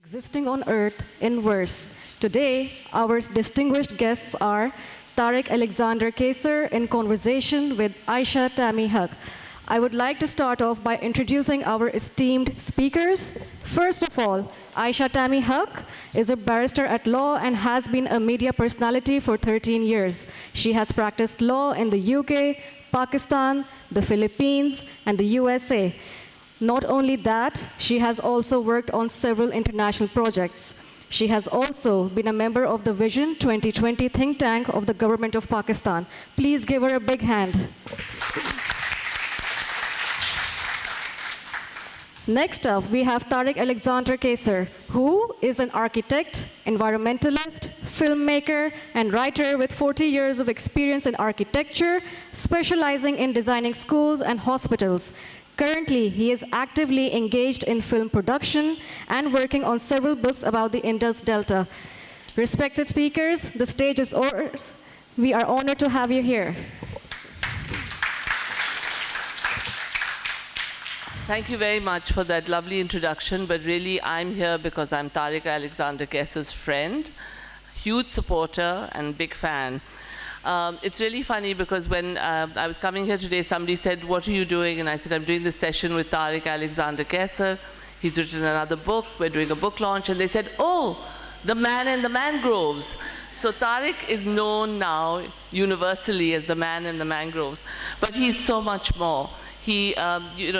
Existing on Earth in verse. Today, our distinguished guests are Tariq Alexander Qaiser in conversation with Ayesha Tammy Haq. I would like to start off by introducing our esteemed speakers. First of all, Ayesha Tammy Haq is a barrister at law and has been a media personality for 13 years. She has practiced law in the UK, Pakistan, the Philippines, and the USA. Not only that, she has also worked on several international projects. She has also been a member of the Vision 2020 think tank of the government of Pakistan. Please give her a big hand. Next up, we have Tariq Alexander Qaiser, who is an architect, environmentalist, filmmaker, and writer with 40 years of experience in architecture, specializing in designing schools and hospitals. Currently, he is actively engaged in film production and working on several books about the Indus Delta. Respected speakers, the stage is yours. We are honored to have you here. Thank you very much for that lovely introduction, but really I'm here because I'm Tariq Alexander Qaiser's friend, huge supporter and big fan. It's really funny because when I was coming here today, somebody said, "What are you doing?" And I said, "I'm doing this session with Tariq Alexander Qaiser. He's written another book. We're doing a book launch." And they said, "Oh, the man in the mangroves." So Tariq is known now universally as the man in the mangroves, but he's so much more. He,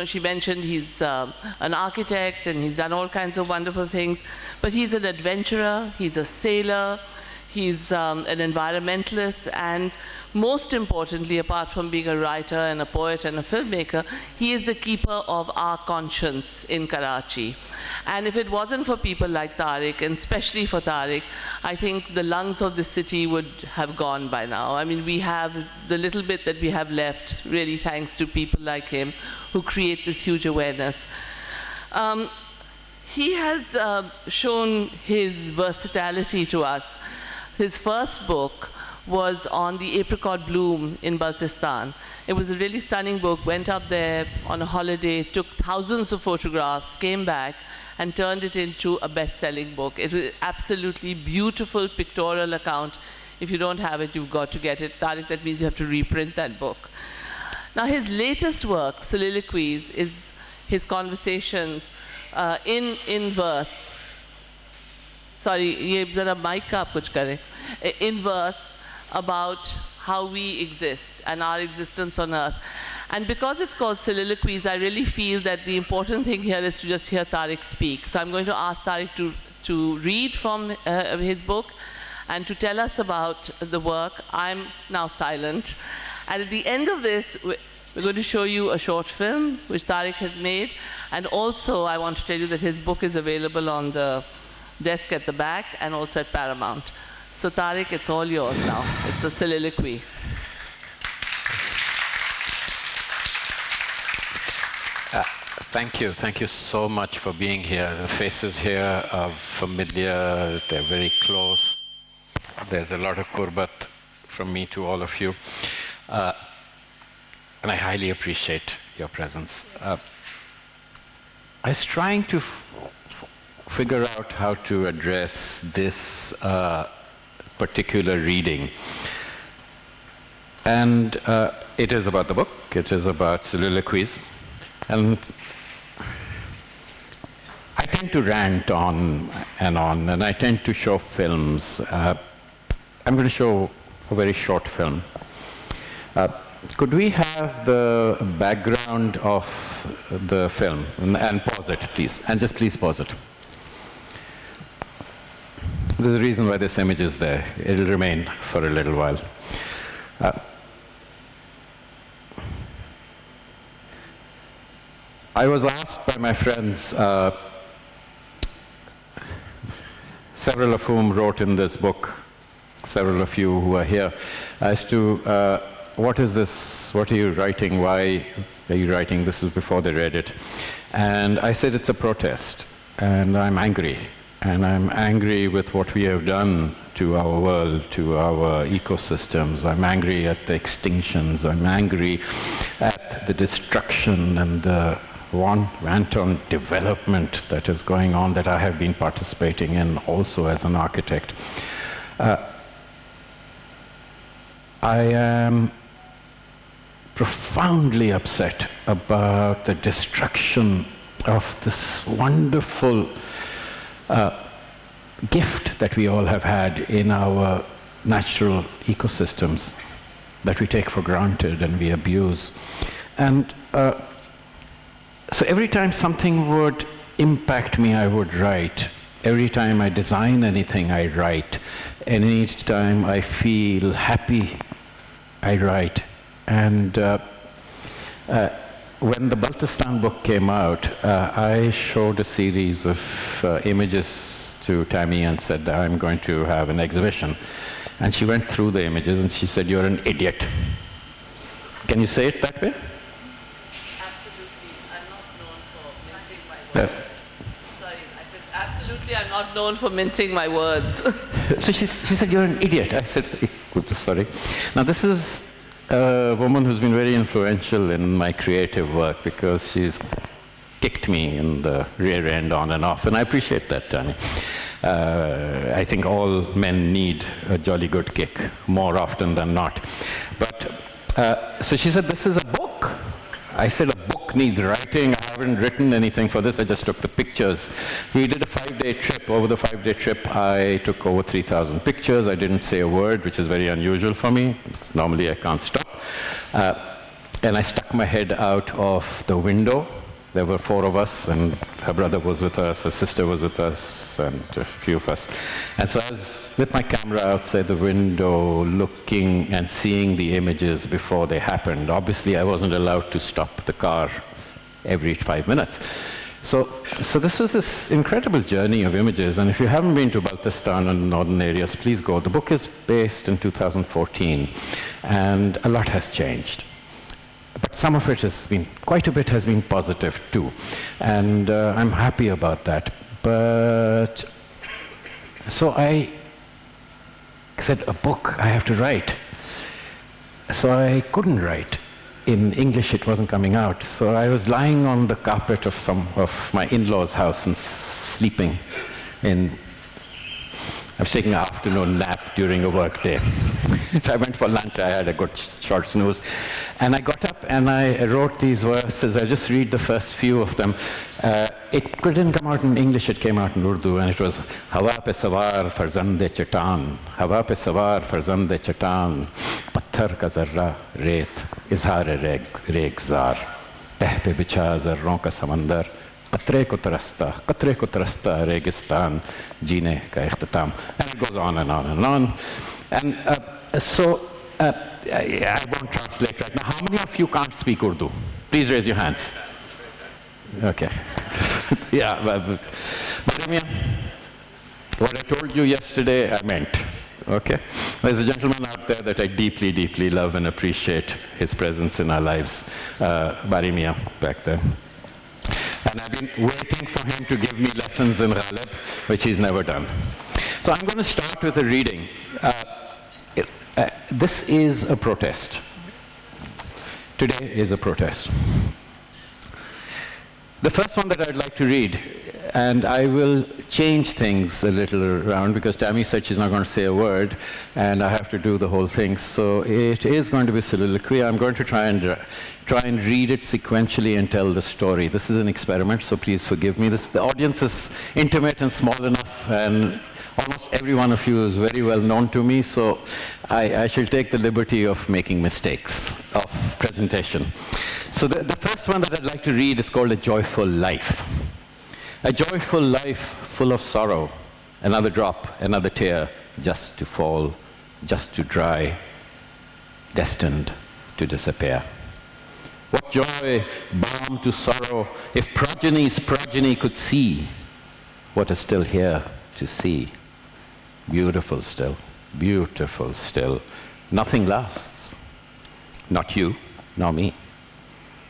she mentioned he's an architect and he's done all kinds of wonderful things, but he's an adventurer, he's a sailor, he's an environmentalist, and most importantly, apart from being a writer and a poet and a filmmaker, he is the keeper of our conscience in Karachi. And if it wasn't for people like Tariq, and especially for Tariq, I think the lungs of the city would have gone by now. I mean, we have the little bit that we have left, really thanks to people like him who create this huge awareness. He has shown his versatility to us. His first book was on the apricot bloom in Baltistan. It was a really stunning book, went up there on a holiday, took thousands of photographs, came back, and turned it into a best-selling book. It was absolutely beautiful pictorial account. If you don't have it, you've got to get it. Tariq, that means you have to reprint that book. Now, his latest work, Soliloquies, is his conversations in verse. Sorry, ye zara mic ka aap kuch kare. In verse about how we exist and our existence on earth. And because it's called Soliloquies, I really feel that the important thing here is to just hear Tariq speak. So I'm going to ask Tariq to read from his book and to tell us about the work. I'm now silent. And at the end of this, we're going to show you a short film which Tariq has made. And also, I want to tell you that his book is available on the desk at the back and also at Paramount. So Tariq, it's all yours now. It's a soliloquy. Thank you. Thank you so much for being here. The faces here are familiar. They're very close. There's a lot of qurbat from me to all of you. And I highly appreciate your presence. I was trying to figure out how to address this particular reading. And it is about the book. It is about soliloquies. And I tend to rant on, and I tend to show films. I'm going to show a very short film. Could we have the background of the film? And pause it, please. And just please pause it. There's a reason why this image is there. It'll remain for a little while. I was asked by my friends, several of whom wrote in this book, several of you who are here, as to what is this, what are you writing, why are you writing? This is before they read it. And I said it's a protest. and I'm angry. And I'm angry with what we have done to our world, to our ecosystems. I'm angry at the extinctions. I'm angry at the destruction and the wanton development that is going on, that I have been participating in also as an architect. I am profoundly upset about the destruction of this wonderful gift that we all have had in our natural ecosystems that we take for granted and we abuse. And so every time something would impact me, I would write. Every time I design anything, I write. And each time I feel happy, I write. And when the Baltistan book came out, I showed a series of images to Tammy and said that I'm going to have an exhibition. And she went through the images and she said, "You're an idiot." Can you say it that way? Absolutely. I'm not known for mincing my words. Sorry, I said, absolutely, I'm not known for mincing my words. So she said, "You're an idiot." I said, sorry. Now this is a woman who's been very influential in my creative work because she's kicked me in the rear end on and off, and I appreciate that, Tani. I think all men need a jolly good kick more often than not. But so she said, "This is a book." I said, "A book needs writing. I haven't written anything for this. I just took the pictures." We did a 5-day trip. Over the 5-day trip, I took over 3,000 pictures. I didn't say a word, which is very unusual for me. Normally, I can't stop. And I stuck my head out of the window. There were 4 of us, and her brother was with us, her sister was with us, and a few of us. And so I was with my camera outside the window, looking and seeing the images before they happened. Obviously, I wasn't allowed to stop the car every 5 minutes. So this was this incredible journey of images, and if you haven't been to Baltistan and the northern areas, please go. The book is based in 2014, and a lot has changed. But some of it has been, quite a bit has been positive too. And I'm happy about that. But, so I said, a book, I have to write. So I couldn't write. In English, it wasn't coming out. So I was lying on the carpet of my in-laws' house and sleeping in. I was taking an afternoon nap during a work day. So I went for lunch, I had a good short snooze. And I got up and I wrote these verses. I just read the first few of them. It didn't come out in English, it came out in Urdu, and it was, "Hawa pe sawar farzande chatan, hawa pe sawar farzande chatan, patthar ka zarra reet, izhar-e regzar, teh pe bicha zarron ka samandar, qatre ko tarasta registan, jeene ka ikhtitam." And it goes on and on and on. And so I won't translate right now. How many of you can't speak Urdu? Please raise your hands. Okay. Yeah. Marimia, what I told you yesterday, I meant. Okay? There's a gentleman out there that I deeply, deeply love and appreciate his presence in our lives. Marimia, back there. And I've been waiting for him to give me lessons in Ghalib, which he's never done. So I'm going to start with a reading. This is a protest. Today is a protest. The first one that I'd like to read, and I will change things a little around because Tammy said she's not going to say a word, and I have to do the whole thing. So it is going to be soliloquy. I'm going to try and read it sequentially and tell the story. This is an experiment, so please forgive me. The audience is intimate and small enough, and almost every one of you is very well known to me, so I shall take the liberty of making mistakes of presentation. So the first one that I'd like to read is called A Joyful Life. A joyful life full of sorrow, another drop, another tear, just to fall, just to dry, destined to disappear. What joy, balm to sorrow, if progeny's progeny could see what is still here to see. Beautiful still, beautiful still. Nothing lasts. Not you, nor me.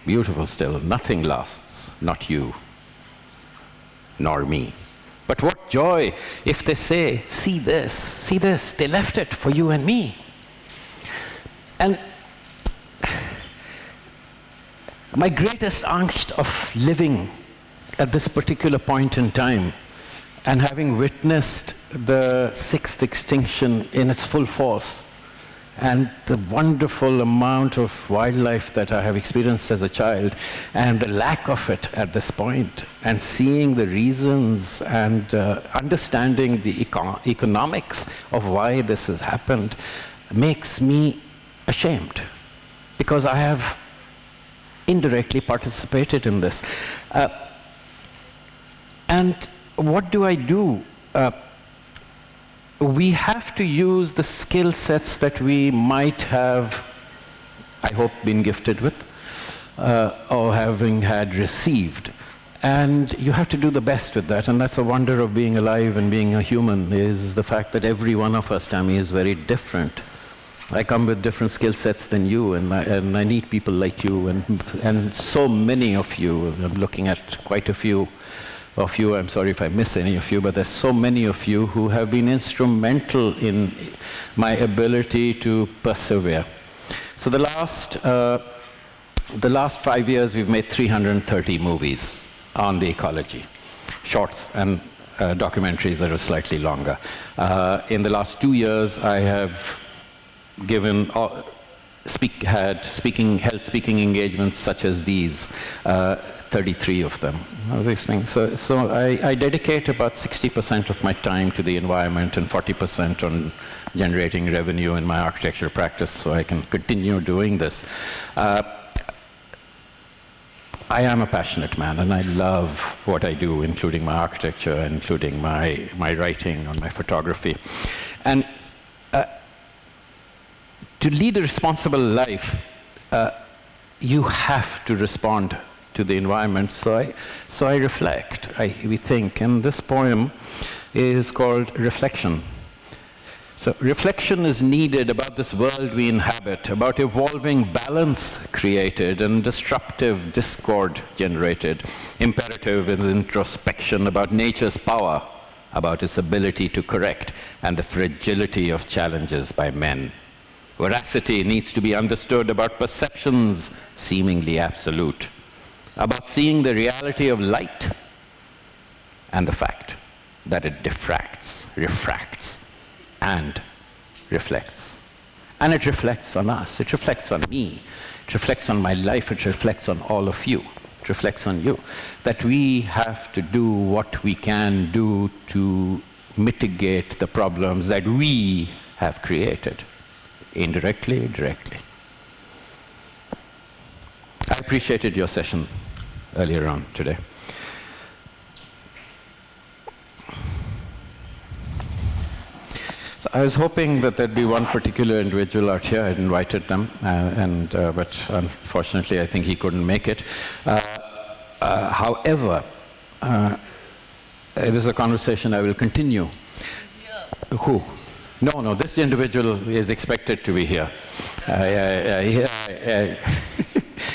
Beautiful still, nothing lasts, not you, nor me. But what joy if they say, see this, they left it for you and me. And my greatest angst of living at this particular point in time, and having witnessed the sixth extinction in its full force, and the wonderful amount of wildlife that I have experienced as a child, and the lack of it at this point, and seeing the reasons and understanding the economics of why this has happened, makes me ashamed, because I have indirectly participated in this. And what do I do? We have to use the skill sets that we might have, I hope, been gifted with, or having had received. And you have to do the best with that. And that's a wonder of being alive and being a human, is the fact that every one of us, Tammy, is very different. I come with different skill sets than you, and I need people like you, and so many of you. I'm looking at quite a few of you. I'm sorry if I miss any of you, but there's so many of you who have been instrumental in my ability to persevere. So the last 5 years, we've made 330 movies on the ecology, shorts and documentaries that are slightly longer. In the last 2 years, I have given held speaking engagements such as these, 33 of them. So I dedicate about 60% of my time to the environment and 40% on generating revenue in my architecture practice, so I can continue doing this. I am a passionate man, and I love what I do, including my architecture, including my writing and my photography. And to lead a responsible life, you have to respond to the environment. So I reflect, we think, and this poem is called Reflection. So reflection is needed about this world we inhabit, about evolving balance created and disruptive discord generated. Imperative is introspection about nature's power, about its ability to correct, and the fragility of challenges by men. Veracity needs to be understood about perceptions seemingly absolute, about seeing the reality of light and the fact that it diffracts, refracts, and reflects. And it reflects on us, it reflects on me, it reflects on my life, it reflects on all of you, it reflects on you. That we have to do what we can do to mitigate the problems that we have created, indirectly, directly. I appreciated your session earlier on today. So I was hoping that there'd be one particular individual out here. I'd invited them, but unfortunately I think he couldn't make it. However, this is a conversation I will continue. Who? No, this individual is expected to be here.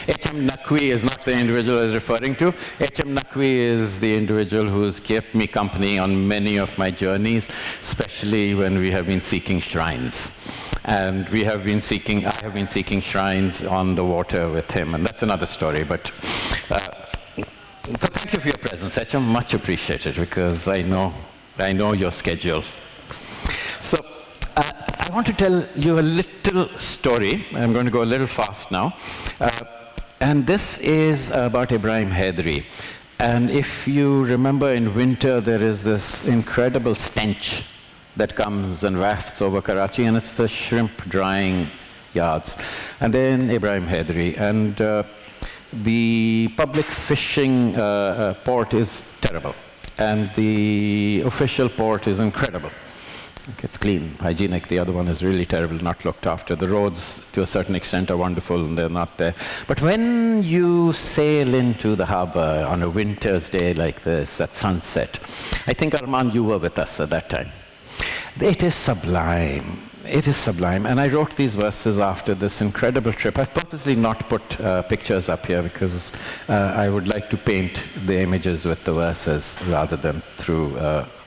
H.M. Naqvi is not the individual I was referring to. H.M. Naqvi is the individual who's kept me company on many of my journeys, especially when we have been seeking shrines. And I have been seeking shrines on the water with him, and that's another story. But so thank you for your presence, H.M. Much appreciated, because I know your schedule. So I want to tell you a little story. I'm going to go a little fast now. And this is about Ibrahim Haidery. And if you remember, in winter, there is this incredible stench that comes and wafts over Karachi, and it's the shrimp drying yards. And then Ibrahim Haidery. And the public fishing port is terrible. And the official port is incredible. It's clean, hygienic. The other one is really terrible, not looked after. The roads, to a certain extent, are wonderful, and they're not there. But when you sail into the harbor on a winter's day like this, at sunset, I think, Arman, you were with us at that time. It is sublime. it is sublime. And I wrote these verses after this incredible trip. I've purposely not put pictures up here because I would like to paint the images with the verses rather than through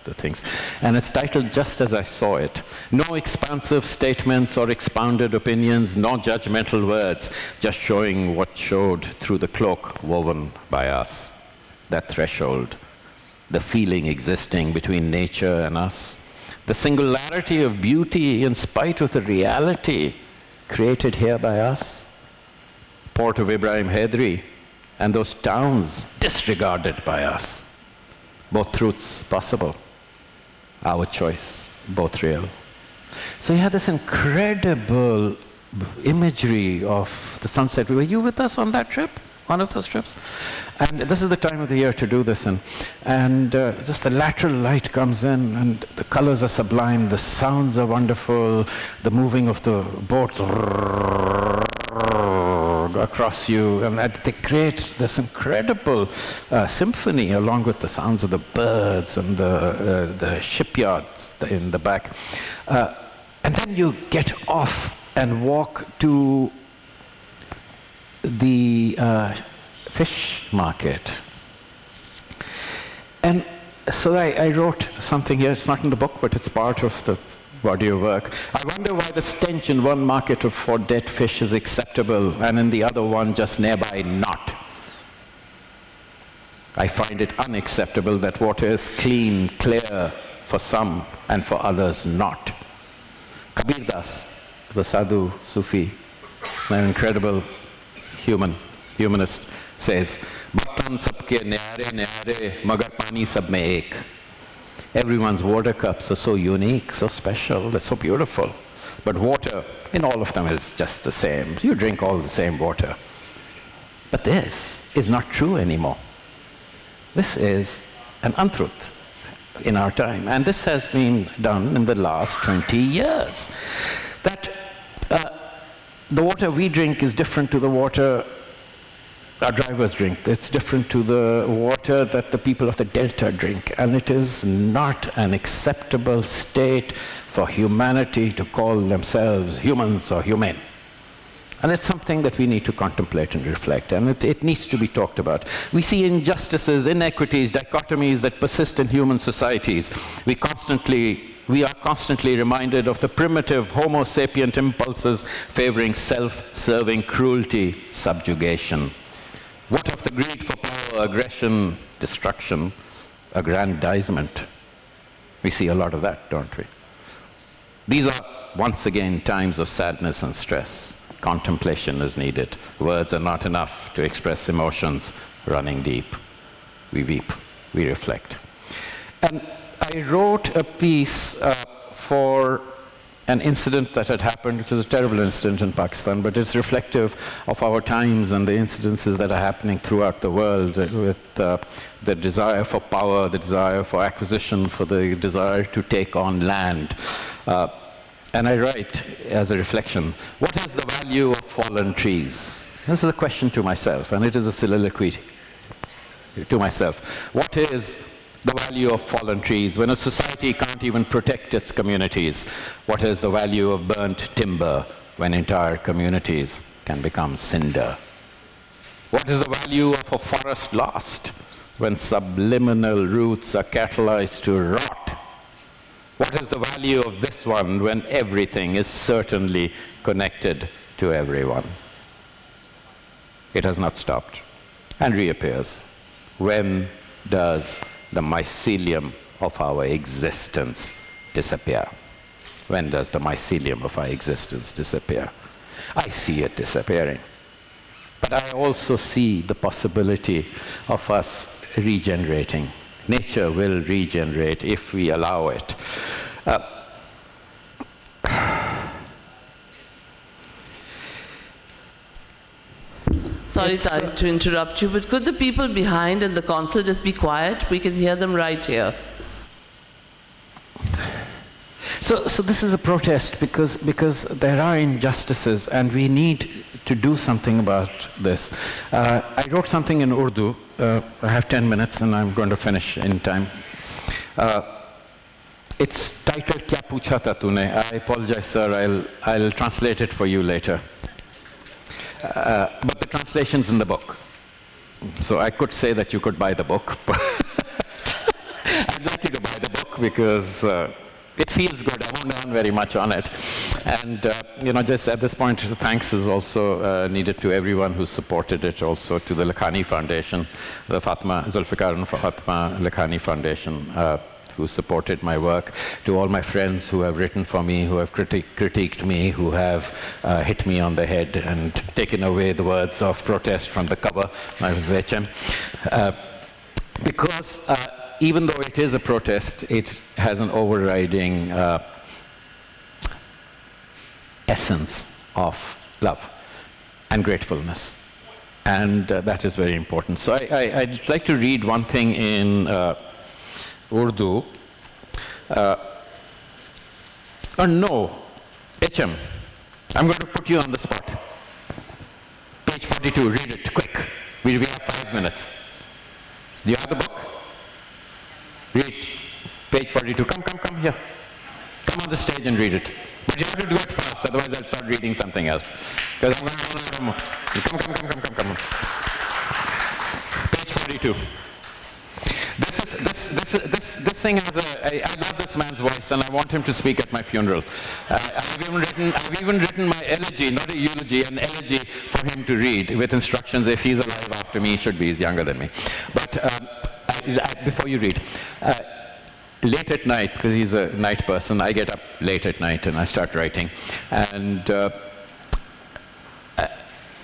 the things. And it's titled Just As I Saw It. No expansive statements or expounded opinions, no judgmental words, just showing what showed through the cloak woven by us. That threshold, the feeling existing between nature and us, the singularity of beauty in spite of the reality created here by us, Port of Ibrahim Hedri, and those towns disregarded by us. Both truths possible, our choice, both real. So you had this incredible imagery of the sunset. Were you with us on that trip? One of those trips? And this is the time of the year to do this in. And just the lateral light comes in, and the colors are sublime, the sounds are wonderful, the moving of the boat across you, and they create this incredible symphony along with the sounds of the birds and the shipyards in the back. And then you get off and walk to the fish market. And so I wrote something here. It's not in the book, but it's part of the body of work. I wonder why the stench in one market for dead fish is acceptable and in the other one just nearby not. I find it unacceptable that water is clean, clear for some and for others not. Kabir Das, the Sadhu Sufi, an incredible humanist, says, "Bartan sabke nyare nyare, magar pani sab mein ek." Everyone's water cups are so unique, so special, they're so beautiful. But water in all of them is just the same. You drink all the same water. But this is not true anymore. This is an untruth in our time. And this has been done in the last 20 years. That the water we drink is different to the water our drivers drink. It's different to the water that the people of the Delta drink. And it is not an acceptable state for humanity to call themselves humans or humane. And it's something that we need to contemplate and reflect, and it needs to be talked about. We see injustices, inequities, dichotomies that persist in human societies. We are constantly reminded of the primitive Homo sapient impulses favoring self-serving cruelty, subjugation. What of the greed for power, aggression, destruction, aggrandizement? We see a lot of that, don't we? These are, once again, times of sadness and stress. Contemplation is needed. Words are not enough to express emotions running deep. We weep, we reflect. And I wrote a piece for an incident that had happened, which was a terrible incident in Pakistan, but it's reflective of our times and the incidences that are happening throughout the world with the desire for power, the desire for acquisition, for the desire to take on land. And I write as a reflection, what is the value of fallen trees? This is a question to myself, and it is a soliloquy to myself. What is the value of fallen trees when a society can't even protect its communities? What is the value of burnt timber when entire communities can become cinder? What is the value of a forest lost when subliminal roots are catalyzed to rot? What is the value of this one when everything is certainly connected to everyone? It has not stopped and reappears. When does the mycelium of our existence disappear? When does the mycelium of our existence disappear? I see it disappearing. But I also see the possibility of us regenerating. Nature will regenerate if we allow it. Sorry, Tariq, to interrupt you, but could the people behind in the console just be quiet? We can hear them right here. So this is a protest because there are injustices and we need to do something about this. I wrote something in Urdu. I have 10 minutes and I'm going to finish in time. It's titled Kya Pucha Tha Tune? I apologize, sir. I'll translate it for you later. But the translation's in the book. So I could say that you could buy the book, but I'd like you to buy the book because it feels good. I won't learn very much on it. And, just at this point, thanks is also needed to everyone who supported it, also to the Lakhani Foundation, the Zulfikar and Fatma Lakhani Foundation, who supported my work, to all my friends who have written for me, who have critiqued me, who have hit me on the head and taken away the words of protest from the cover, because even though it is a protest, it has an overriding essence of love and gratefulness. And that is very important. So I'd like to read one thing in Urdu. Oh no, HM, I'm going to put you on the spot. Page 42, read it, quick. We have 5 minutes. Do you have the book? Read page 42. Come here. Come on the stage and read it. But you have to do it fast, otherwise I'll start reading something else. Because I'm going to come. Page 42. This thing has I love this man's voice, and I want him to speak at my funeral. I've even written my elegy, not a eulogy, an elegy for him to read with instructions. If he's alive after me, he should be. He's younger than me. But before you read, late at night, because he's a night person, I get up late at night and I start writing. And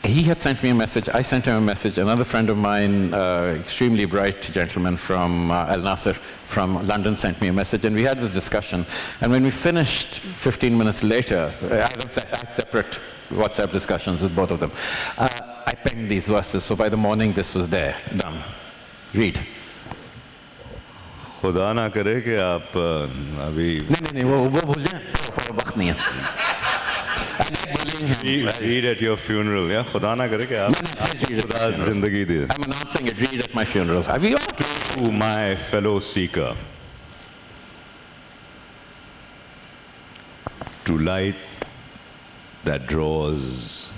he had sent me a message, I sent him a message, another friend of mine, extremely bright gentleman from Al Nasser from London, sent me a message, and we had this discussion. And when we finished 15 minutes later, I had separate WhatsApp discussions with both of them. I penned these verses, so by the morning this was there, done. Read. खुदा ना करे कि आप अभी नहीं वो भूल जाए, वक्त नहीं है. read at your funeral, yeah? खुदा ना करे कि आप खुदा जिंदगी दे. I'm announcing it. Read at my funeral. Have you all To my fellow seeker, to light that draws,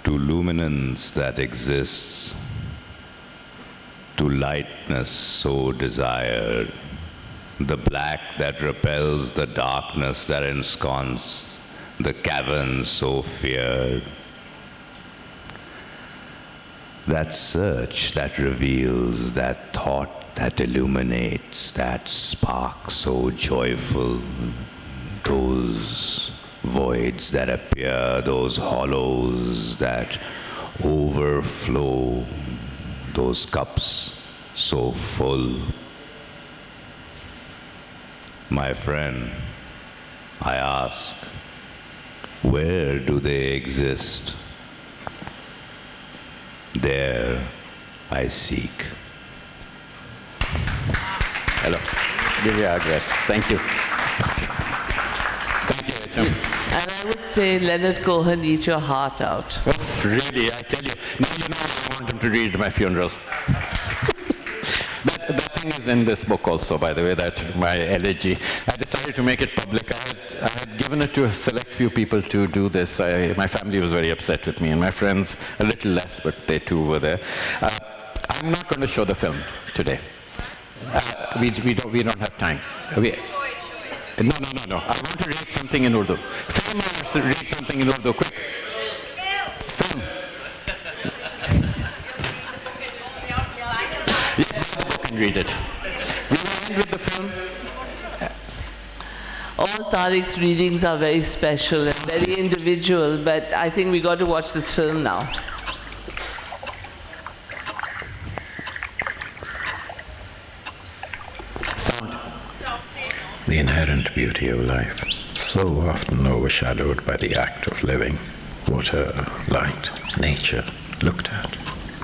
to luminance that exists, to lightness so desired, the black that repels the darkness that ensconces, the cavern so feared, that search that reveals, that thought that illuminates, that spark so joyful, those voids that appear, those hollows that overflow, those cups so full. My friend, I ask, where do they exist? There I seek. Hello. Give you a regret. Thank you. Thank you, H.M. And I would say Leonard Cohen, eat your heart out. Oh, really, I tell you. Now you know I want him to read my funeral. That thing is in this book also, by the way, that my elegy. I decided to make it public. I had given it to a select few people to do this. My family was very upset with me, and my friends a little less, but they too were there. I'm not going to show the film today. We don't have time. No. I want to read something in Urdu. Film or read something in Urdu, quick. Film. Yes, buy the book and read it. We will end with the film. All Tariq's readings are very special and very individual, but I think we got to watch this film now. Sound. The inherent beauty of life, so often overshadowed by the act of living. Water, light, nature, looked at,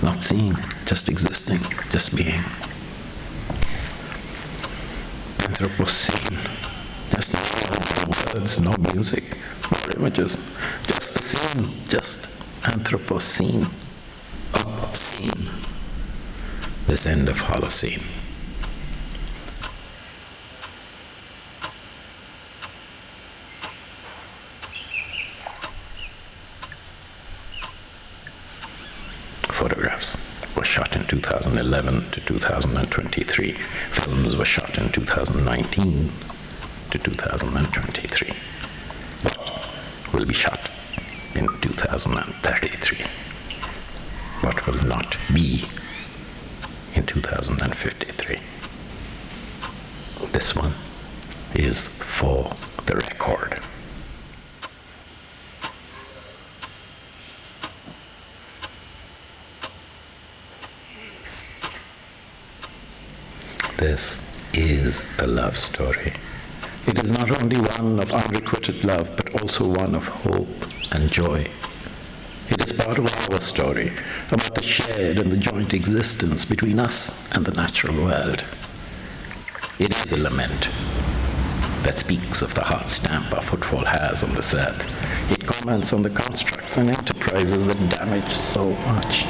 not seen, just existing, just being. Anthropocene, just no words, no music, no images, just the scene, just Anthropocene, obscene, this end of Holocene. were shot in 2011 to 2023. Films were shot in 2019 to 2023. What will be shot in 2033? What will not be in 2053? This one is for the record. This is a love story. It is not only one of unrequited love, but also one of hope and joy. It is part of our story, about the shared and the joint existence between us and the natural world. It is a lament that speaks of the hard stamp our footfall has on this earth. It comments on the constructs and enterprises that damage so much.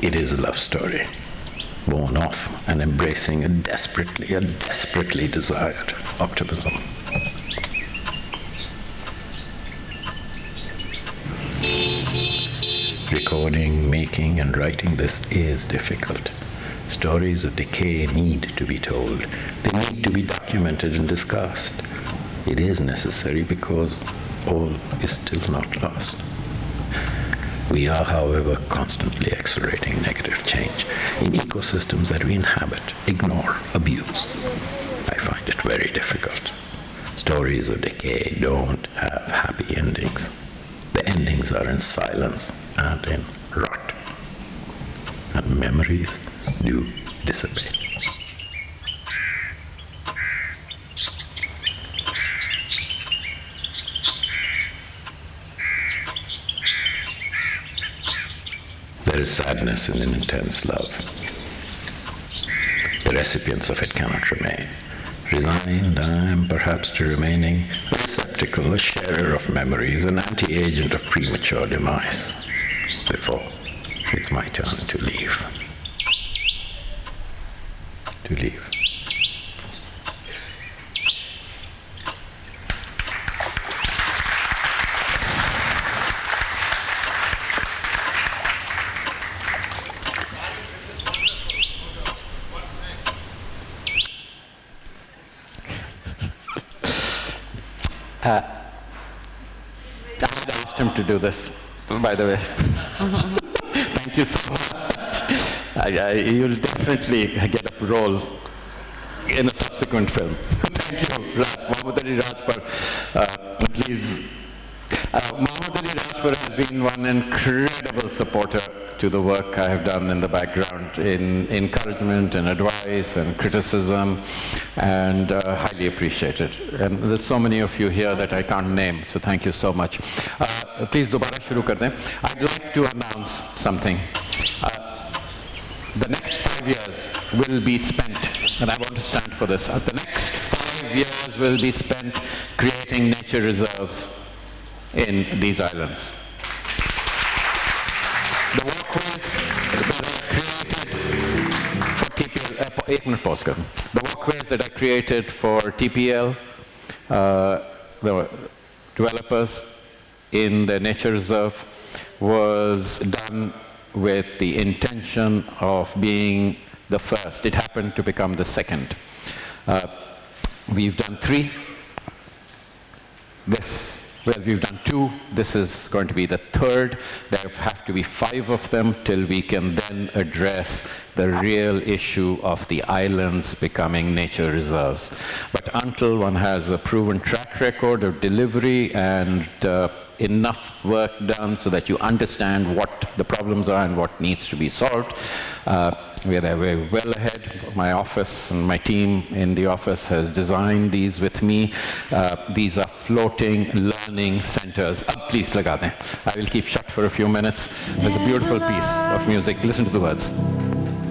It is a love story, born of and embracing a desperately desired optimism. Recording, making, and writing this is difficult. Stories of decay need to be told. They need to be documented and discussed. It is necessary because all is still not lost. We are, however, constantly accelerating negative change in ecosystems that we inhabit, ignore, abuse. I find it very difficult. Stories of decay don't have happy endings. The endings are in silence and in rot. And memories do dissipate. There is sadness in an intense love. The recipients of it cannot remain. Resigned, I am perhaps to remaining a receptacle, a sharer of memories, an anti-agent of premature demise, before it's my turn to leave. To leave. I had asked him to do this, by the way. Thank you so much. You'll definitely get a role in a subsequent film. Thank you, Mohammad Ali Rajpur. Please, Mohammad Ali Rajpur has been one incredible supporter to the work I have done in the background, in encouragement and advice and criticism, and highly appreciated. And there's so many of you here that I can't name, so thank you so much. Please, dobara shuru kar dein. I'd like to announce something. The next 5 years will be spent, and I want to stand for this, the next 5 years will be spent creating nature reserves in these islands. The walkways that I created for TPL, the walkways that I created for TPL, the developers in the nature reserve, was done with the intention of being the first. It happened to become the second. We've done 3. We've done 2. This is going to be the 3rd. There have to be 5 of them till we can then address the real issue of the islands becoming nature reserves. But until one has a proven track record of delivery and enough work done so that you understand what the problems are and what needs to be solved, we're well ahead. My office and my team in the office has designed these with me. These are floating learning centers. Please laga dein. I will keep shut for a few minutes. There's a beautiful piece of music. Listen to the words.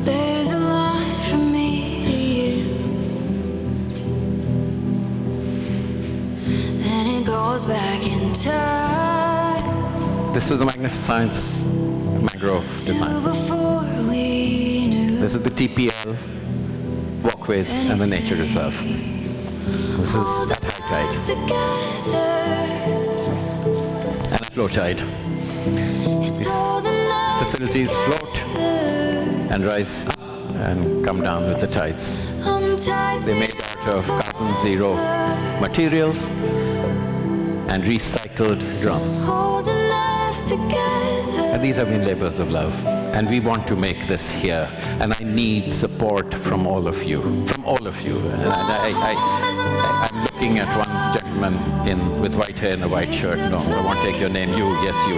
There's a line from me to you, and it goes back in time. This was the Magnificence mangrove design. This is the TPL walkways and the nature reserve. This is at high tide and at low tide. These facilities float and rise up and come down with the tides. They're made out of carbon zero materials and recycled drums. And these have been labors of love. And we want to make this here. And I need support from all of you. From all of you. And I'm looking at one gentleman with white hair and a white shirt. No, I won't take your name. You, yes, you.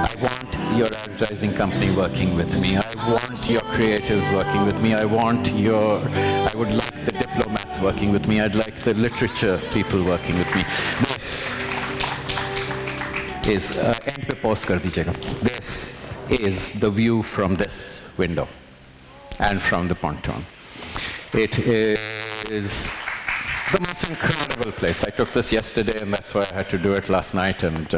I want your advertising company working with me. I want your creatives working with me. I would like the diplomats working with me. I'd like the literature people working with me. This is the view from this window and from the pontoon. It is the most incredible place. I took this yesterday, and that's why I had to do it last night. And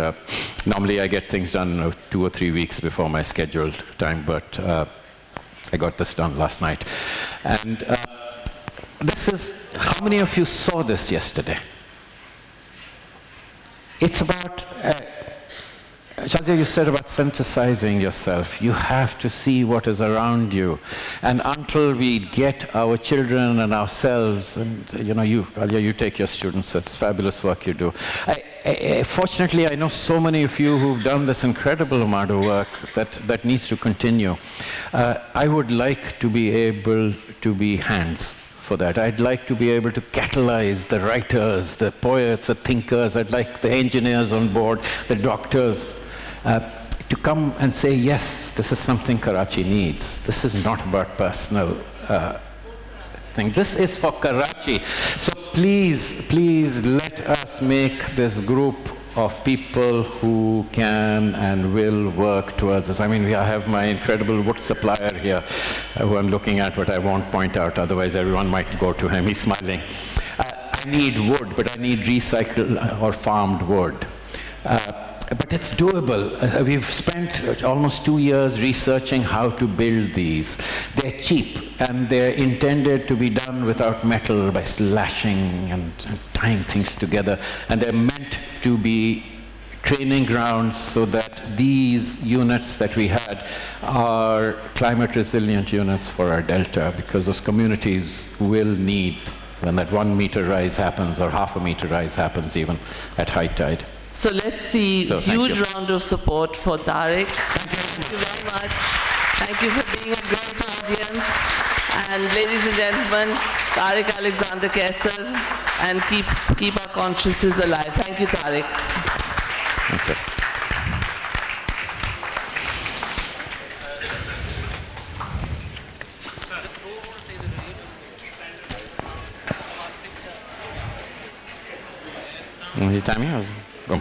normally I get things done 2 or 3 weeks before my scheduled time, but I got this done last night. And this is, how many of you saw this yesterday? It's about, Shazia, you said about synthesizing yourself. You have to see what is around you. And until we get our children and ourselves, and you take your students, that's fabulous work you do. Fortunately, I know so many of you who've done this incredible amount of work that needs to continue. I would like to be able to be hands for that. I'd like to be able to catalyze the writers, the poets, the thinkers. I'd like the engineers on board, the doctors, to come and say, yes, this is something Karachi needs. This is not about personal thing. This is for Karachi. So please, please let us make this group of people who can and will work towards this. I mean, I have my incredible wood supplier here, who I'm looking at, but I won't point out, otherwise everyone might go to him. He's smiling. I need wood, but I need recycled or farmed wood. But it's doable. We've spent almost 2 years researching how to build these. They're cheap, and they're intended to be done without metal by slashing and tying things together. And they're meant to be training grounds so that these units that we had are climate resilient units for our delta, because those communities will need, when that 1 meter rise happens, or half a meter rise happens even at high tide. So let's see a huge round of support for Tariq. Thank you very much. Thank you for being a great audience. And ladies and gentlemen, Tariq Alexander Qaiser, and keep our consciences alive. Thank you, Tariq. Thank you. Tammy, go.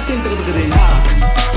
Din